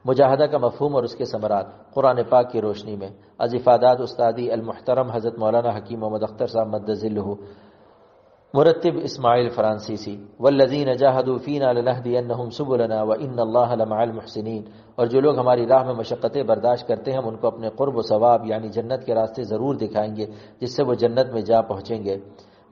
مجاہدہ کا مفہوم اور اس کے ثمرات قرآن پاک کی روشنی میں از افادات استادی المحترم حضرت مولانا حکیم محمد اختر صاحب مد ذلہ مرتب اسماعیل فرانسیسی والذین جاہدوا فینا لنہدینہم سبلنا وان اللہ لمع المحسنین، اور جو لوگ ہماری راہ میں مشقتیں برداشت کرتے ہیں ہم ان کو اپنے قرب و ثواب یعنی جنت کے راستے ضرور دکھائیں گے جس سے وہ جنت میں جا پہنچیں گے۔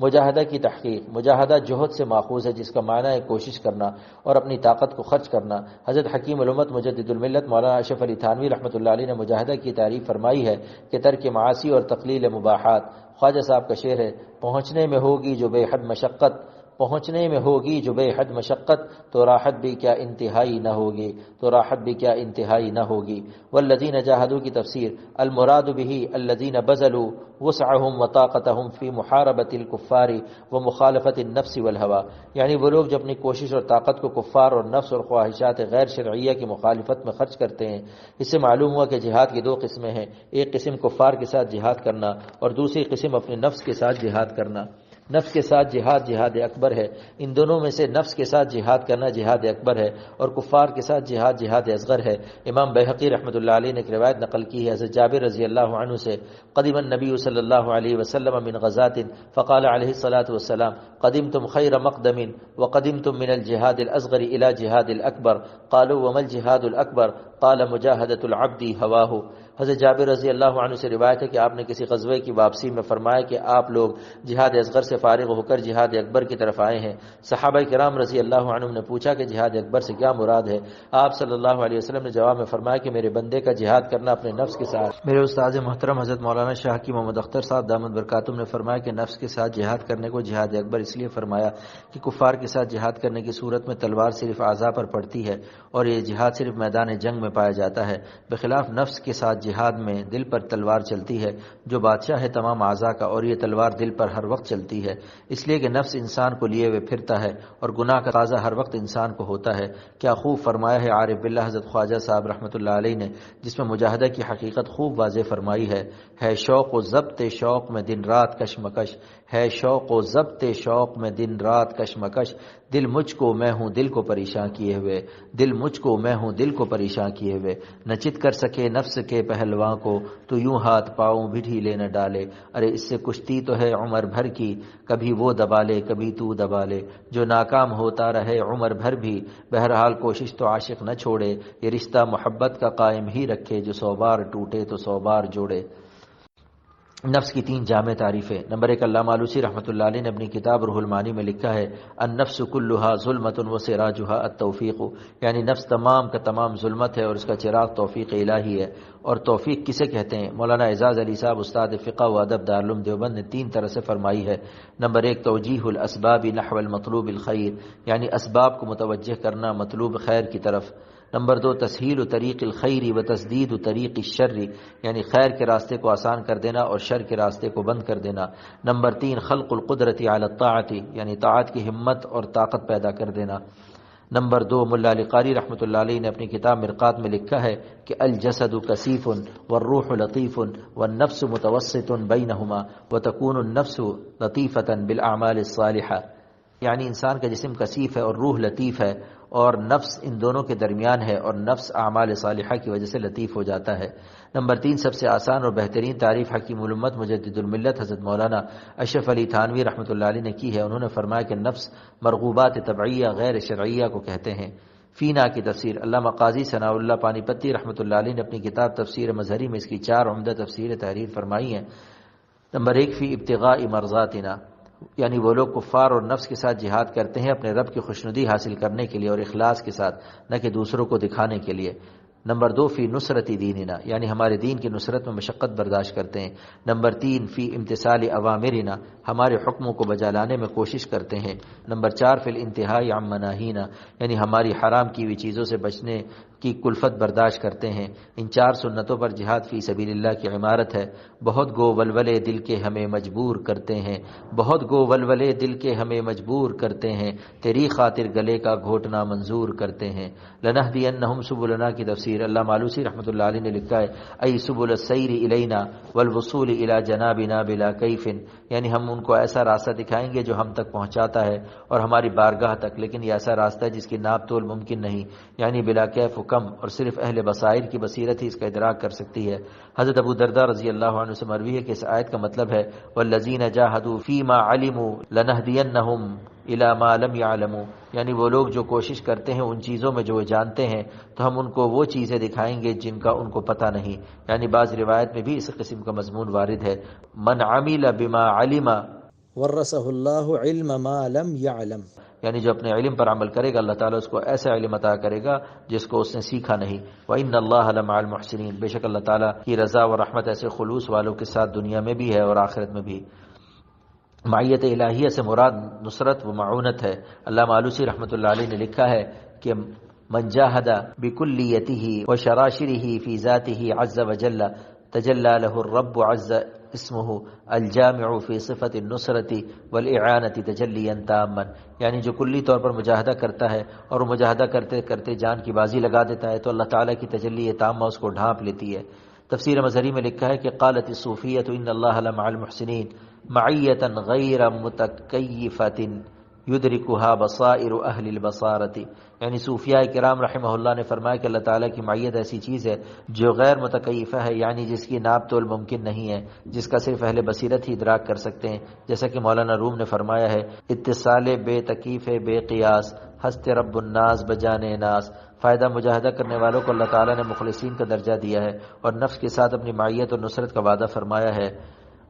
مجاہدہ کی تحقیق، مجاہدہ جہد سے ماخوذ ہے جس کا معنی ہے کوشش کرنا اور اپنی طاقت کو خرچ کرنا۔ حضرت حکیم الامت مجدد الملت مولانا اشرف علی تھانوی رحمۃ اللہ علیہ نے مجاہدہ کی تعریف فرمائی ہے کہ ترک معاصی اور تقلیل مباحات۔ خواجہ صاحب کا شعر ہے، پہنچنے میں ہوگی جو بے حد مشقت، پہنچنے میں ہوگی جو بے حد مشقت، تو راحت بھی کیا انتہائی نہ ہوگی، تو راحت بھی کیا انتہائی نہ ہوگی۔ والذین جاہدوا کی تفسیر، المراد به الذین بذلوا وسعهم وطاقتهم فی محاربۃ الکفار ومخالفۃ النفس والہوى، یعنی وہ لوگ جو اپنی کوشش اور طاقت کو کفار اور نفس اور خواہشات غیر شرعیہ کی مخالفت میں خرچ کرتے ہیں۔ اس سے معلوم ہوا کہ جہاد کی دو قسمیں ہیں، ایک قسم کفار کے ساتھ جہاد کرنا اور دوسری قسم اپنے نفس کے ساتھ جہاد کرنا۔ نفس کے ساتھ جہاد جہاد اکبر ہے، ان دونوں میں سے نفس کے ساتھ جہاد کرنا جہاد اکبر ہے اور کفار کے ساتھ جہاد جہاد اصغر ہے۔ امام بیہقی رحمۃ اللہ علیہ نے ایک روایت نقل کی ہے حضرت جابر رضی اللہ عنہ سے، قدم النبی صلی اللہ علیہ وسلم من غزات فقال علیہ الصلاۃ والسلام قدمتم خیر مقدم وقدمتم من الجهاد الاصغر الى جهاد الاکبر قالوا وما الجهاد الاکبر قال مجاہدۃ العبد هواه۔ حضرت جابر رضی اللہ عنہ سے روایت ہے کہ آپ نے کسی غزوے کی واپسی میں فرمایا کہ آپ لوگ جہاد اصغر سے فارغ ہو کر جہاد اکبر کی طرف آئے ہیں۔ صحابہ کرام رضی اللہ عنہم نے پوچھا کہ جہاد اکبر سے کیا مراد ہے؟ آپ صلی اللہ علیہ وسلم نے جواب میں فرمایا کہ میرے بندے کا جہاد کرنا اپنے نفس کے ساتھ۔ میرے استاد محترم حضرت مولانا شاہ کی محمد اختر صاحب دامت برکاتہم نے فرمایا کہ نفس کے ساتھ جہاد کرنے کو جہاد اکبر اس لیے فرمایا کہ کفار کے ساتھ جہاد کرنے کی صورت میں تلوار صرف اعضاء پر پڑتی ہے اور یہ جہاد صرف میدان جنگ میں پایا جاتا ہے، بخلاف نفس کے ساتھ جہاد میں دل پر تلوار چلتی ہے جو بادشاہ ہے تمام اعضاء کا، اور یہ تلوار دل پر ہر وقت چلتی ہے، اس لیے کہ نفس انسان کو لیے ہوئے پھرتا ہے اور گناہ کا تقاضا ہر وقت انسان کو ہوتا ہے۔ کیا خوب فرمایا ہے عارف باللہ حضرت خواجہ صاحب رحمۃ اللہ علیہ نے، جس میں مجاہدہ کی حقیقت خوب واضح فرمائی ہے شوق و ضبط شوق میں دن رات کشمکش، ہے شوق و ضبط شوق میں دن رات کشمکش، دل مجھ کو میں ہوں دل کو پریشان کیے ہوئے، دل مجھ کو میں ہوں دل کو پریشان کیے ہوئے، نہ چت کر سکے نفس کے پہلواں کو تو یوں ہاتھ پاؤں بھی ڈھیلے نہ ڈالے، ارے اس سے کشتی تو ہے عمر بھر کی، کبھی وہ دبا لے کبھی تو دبا لے، جو ناکام ہوتا رہے عمر بھر بھی، بہرحال کوشش تو عاشق نہ چھوڑے، یہ رشتہ محبت کا قائم ہی رکھے، جو 100 بار ٹوٹے تو 100 بار جوڑے۔ نفس کی 3 جامع تعریفیں۔ نمبر 1، علامہ آلوسی رحمۃ اللہ علیہ نے اپنی کتاب روح المعانی میں لکھا ہے، النفس کلھا ظلمۃ وسراجھا التوفیق، یعنی نفس تمام کا تمام ظلمت ہے اور اس کا چراغ توفیق الہی ہے۔ اور توفیق کسے کہتے ہیں؟ مولانا اعزاز علی صاحب استاد فقہ و ادب دارالعلوم دیوبند نے 3 طرح سے فرمائی ہے۔ نمبر 1، توجیہ الاسباب نحو المطلوب الخیر، یعنی اسباب کو متوجہ کرنا مطلوب خیر کی طرف۔ نمبر 2، تسہیل طریق الخیر و تسدید طریق الشر، یعنی خیر کے راستے کو آسان کر دینا اور شر کے راستے کو بند کر دینا۔ نمبر 3، خلق القدرت علی الطاعت، یعنی طاعت کی ہمت اور طاقت پیدا کر دینا۔ نمبر 2، ملا علی قاری رحمۃ اللہ علیہ نے اپنی کتاب مرقات میں لکھا ہے کہ الجسد کثیف والروح لطیف والنفس متوسط بینہما وتکون النفس لطیفۃ بالاعمال الصالحہ، یعنی انسان کا جسم کثیف ہے اور روح لطیف ہے اور نفس ان دونوں کے درمیان ہے اور نفس اعمال صالحہ کی وجہ سے لطیف ہو جاتا ہے۔ نمبر 3، سب سے آسان اور بہترین تعریف حکیم الامت مجدد الملت حضرت مولانا اشرف علی تھانوی رحمۃ اللہ علیہ نے کی ہے، انہوں نے فرمایا کہ نفس مرغوبات طبعیہ غیر شرعیہ کو کہتے ہیں۔ فینا کی تفسیر، علامہ قاضی ثناء اللہ پانی پتی رحمۃ اللہ علیہ نے اپنی کتاب تفسیر مظہری میں اس کی 4 عمدہ تفسیر تحریر فرمائی ہیں۔ نمبر 1، فی ابتغاء مرضاتنا، یعنی وہ لوگ کفار اور نفس کے ساتھ جہاد کرتے ہیں اپنے رب کی خوشنودی حاصل کرنے کے لیے اور اخلاص کے ساتھ، نہ کہ دوسروں کو دکھانے کے لیے۔ نمبر 2، فی نصرت دیننا، یعنی ہمارے دین کی نصرت میں مشقت برداشت کرتے ہیں۔ نمبر 3، فی امتثال اوامرنا، ہمارے حکموں کو بجا لانے میں کوشش کرتے ہیں۔ نمبر 4، فی الانتہاء عن مناہینا، یعنی ہماری حرام کی ہوئی چیزوں سے بچنے کی کلفت برداشت کرتے ہیں۔ ان 4 سنتوں پر جہاد فی سبیل اللہ کی عمارت ہے۔ بہت گو ولولے دل کے ہمیں مجبور کرتے ہیں، بہت گو ولولے دل کے ہمیں مجبور کرتے ہیں، تیری خاطر گلے کا گھوٹنا منظور کرتے ہیں۔ لنہدینہم سبلنا کی تفسیر، علامہ آلوسی رحمۃ اللہ علیہ نے لکھا ہے، ای سبل السیر الینا والوصول الی جنابنا بلا کیف، یعنی ہم ان کو ایسا راستہ دکھائیں گے جو ہم تک پہنچاتا ہے اور ہماری بارگاہ تک، لیکن یہ ایسا راستہ ہے جس کی ناپ تول ممکن نہیں، یعنی بلا کیف و کم، اور صرف اہل بصائر کی بصیرت ہی اس کا ادراک کر سکتی ہے۔ حضرت ابو درداء رضی اللہ عنہ سے مروی ہے کہ اس آیت کا مطلب ہے والذین جاہدوا فیما علموا لنہدینہم الی ما لم یعلموا، یعنی وہ لوگ جو کوشش کرتے ہیں ان چیزوں میں جو وہ جانتے ہیں تو ہم ان کو وہ چیزیں دکھائیں گے جن کا ان کو پتہ نہیں۔ یعنی بعض روایت میں بھی اس قسم کا مضمون وارد ہے، من عمل بما علم ورثہ اللہ علم ما لم یعلم، یعنی جو اپنے علم پر عمل کرے گا اللہ تعالیٰ اس کو ایسا علم عطا کرے گا جس کو اس نے سیکھا نہیں۔ وَإِنَّ اللَّهَ لَمَعَ الْمُحْسِنِينَ، بے شک اللہ تعالیٰ کی رضا و رحمت ایسے خلوص والوں کے ساتھ دنیا میں بھی ہے اور آخرت میں بھی۔ معیت الہیہ سے مراد نصرت و معونت ہے۔ علامہ آلوسی رحمۃ اللہ علیہ نے لکھا ہے کہ من جاہد بکلیتہ وشراشرہ فی ذاتہ عز وجل تجلی لہ الرب عز اسمہ الجامع فی صفت النصرت والاعانت تجلیا تاما، یعنی جو کلی طور پر مجاہدہ کرتا ہے اور وہ مجاہدہ کرتے کرتے جان کی بازی لگا دیتا ہے تو اللہ تعالیٰ کی تجلی تامہ اس کو ڈھانپ لیتی ہے۔ تفسیر مظہری میں لکھا ہے کہ قالت الصوفیۃ ان اللہ لمع المحسنین معیۃ غیر متکیفۃ یدرکها بصائر اہل البصارۃ، یعنی صوفیاء کرام رحمہ اللہ نے فرمایا کہ اللہ تعالیٰ کی معیت ایسی چیز ہے جو غیر متکیفہ ہے، یعنی جس کی ناپ تول ممکن نہیں ہے، جس کا صرف اہل بصیرت ہی ادراک کر سکتے ہیں، جیسا کہ مولانا روم نے فرمایا ہے اتصال بے تکیف بے قیاس ہست رب الناس بجانے ناس، فائدہ مجاہدہ کرنے والوں کو اللہ تعالیٰ نے مخلصین کا درجہ دیا ہے اور نفس کے ساتھ اپنی معیت اور نصرت کا وعدہ فرمایا ہے،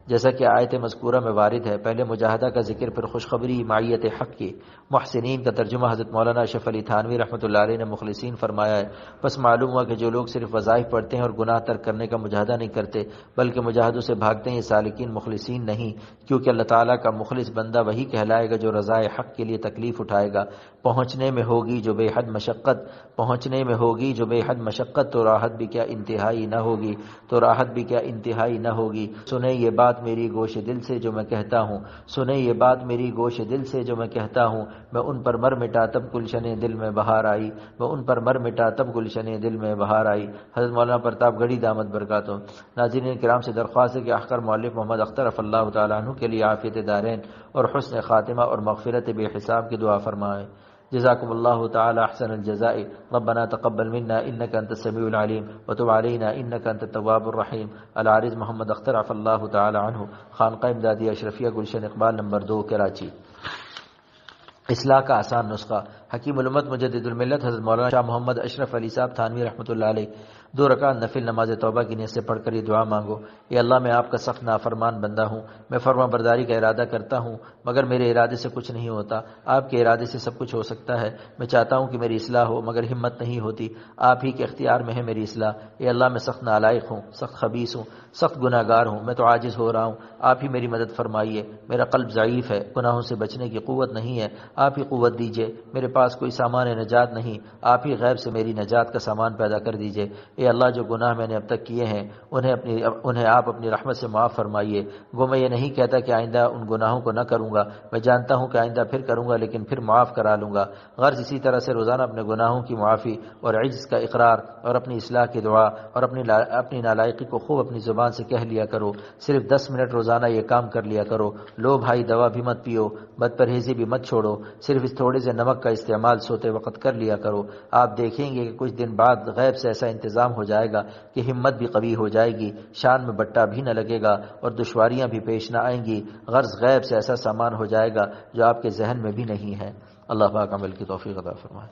جیسا کہ آیت مذکورہ میں وارد ہے۔ پہلے مجاہدہ کا ذکر، پھر خوشخبری معیت حق کی۔ محسنین کا ترجمہ حضرت مولانا اشرف علی تھانوی رحمۃ اللہ علیہ نے مخلصین فرمایا ہے۔ بس معلوم ہوا کہ جو لوگ صرف وظائف پڑھتے ہیں اور گناہ ترک کرنے کا مجاہدہ نہیں کرتے بلکہ مجاہدوں سے بھاگتے ہیں، یہ سالکین مخلصین نہیں، کیونکہ اللہ تعالیٰ کا مخلص بندہ وہی کہلائے گا جو رضائے حق کے لیے تکلیف اٹھائے گا۔ پہنچنے میں ہوگی جو بے حد مشقت، پہنچنے میں ہوگی جو بے حد مشقت، تو راحت بھی کیا انتہائی نہ ہوگی، تو راحت بھی کیا انتہائی نہ ہوگی۔ سنیں یہ بات میری گوش دل سے جو میں کہتا ہوں، سنیں یہ بات میری گوش دل سے جو میں کہتا ہوں، میں ان پر مر مٹا تب گلشن دل میں بہار آئی، میں ان پر مر مٹا تب گلشن دل میں بہار آئی۔ حضرت مولانا پرتاپ گڑھی دامت برکاتہ۔ ناظرین کرام سے درخواست ہے کہ احقر مؤلف محمد اختر رضی اللہ تعالیٰ عنہ کے لیے عافیت دارین اور حسن خاتمہ اور مغفرت بے حساب کی دعا فرمائیں۔ جزاکم اللہ تعالی احسن الجزاء، ربنا تقبل منا انك انت السميع العليم وتب علينا انك انت التواب الرحيم۔ العارض محمد اختر عفى اللہ تعالی عنہ، خانقاہ امدادیہ اشرفیہ گلشن اقبال نمبر 2 کراچی۔ اصلاح کا آسان نسخہ۔ حکیم الامت مجدد الملت حضرت مولانا شاہ محمد اشرف علی صاحب تھانوی رحمۃ اللہ علیہ 2 رکعت نفل نماز توبہ کی نیت سے پڑھ کر یہ دعا مانگو: اے اللہ، میں آپ کا سخت نافرمان بندہ ہوں، میں فرما برداری کا ارادہ کرتا ہوں مگر میرے ارادے سے کچھ نہیں ہوتا، آپ کے ارادے سے سب کچھ ہو سکتا ہے۔ میں چاہتا ہوں کہ میری اصلاح ہو مگر ہمت نہیں ہوتی، آپ ہی کے اختیار میں ہے میری اصلاح۔ اے اللہ، میں سخت نالائق ہوں، سخت خبیث ہوں، سخت گناہ گار ہوں، میں تو عاجز ہو رہا ہوں، آپ ہی میری مدد فرمائیے۔ میرا قلب ضعیف ہے، گناہوں سے بچنے کی قوت نہیں ہے، آپ ہی قوت دیجئے۔ میرے پاس کوئی سامان نجات نہیں، آپ ہی غیب سے میری نجات کا سامان پیدا کر دیجئے۔ اے اللہ، جو گناہ میں نے اب تک کیے ہیں انہیں آپ اپنی رحمت سے معاف فرمائیے۔ گو میں یہ نہیں کہتا کہ آئندہ ان گناہوں کو نہ کروں گا، میں جانتا ہوں کہ آئندہ پھر کروں گا لیکن پھر معاف کرا لوں گا۔ غرض اسی طرح سے روزانہ اپنے گناہوں کی معافی اور عجز کا اقرار اور اپنی اصلاح کی دعا اور اپنی نالائقی کو خوب اپنی زبان سے کہہ لیا کرو۔ صرف 10 منٹ روزانہ یہ کام کر لیا کرو۔ لو بھائی، دوا بھی مت پیو، بد پرہیزی بھی مت چھوڑو، صرف اس تھوڑے سے نمک کا استعمال سوتے وقت کر لیا کرو۔ آپ دیکھیں گے کہ کچھ دن بعد غیب سے ایسا انتظام ہو جائے گا کہ ہمت بھی قوی ہو جائے گی، شان میں بٹا بھی نہ لگے گا اور دشواریاں بھی پیش نہ آئیں گی۔ غرض غیب سے ایسا سامان ہو جائے گا جو آپ کے ذہن میں بھی نہیں ہے۔ اللہ پاک عمل کی توفیق عطا فرمائے۔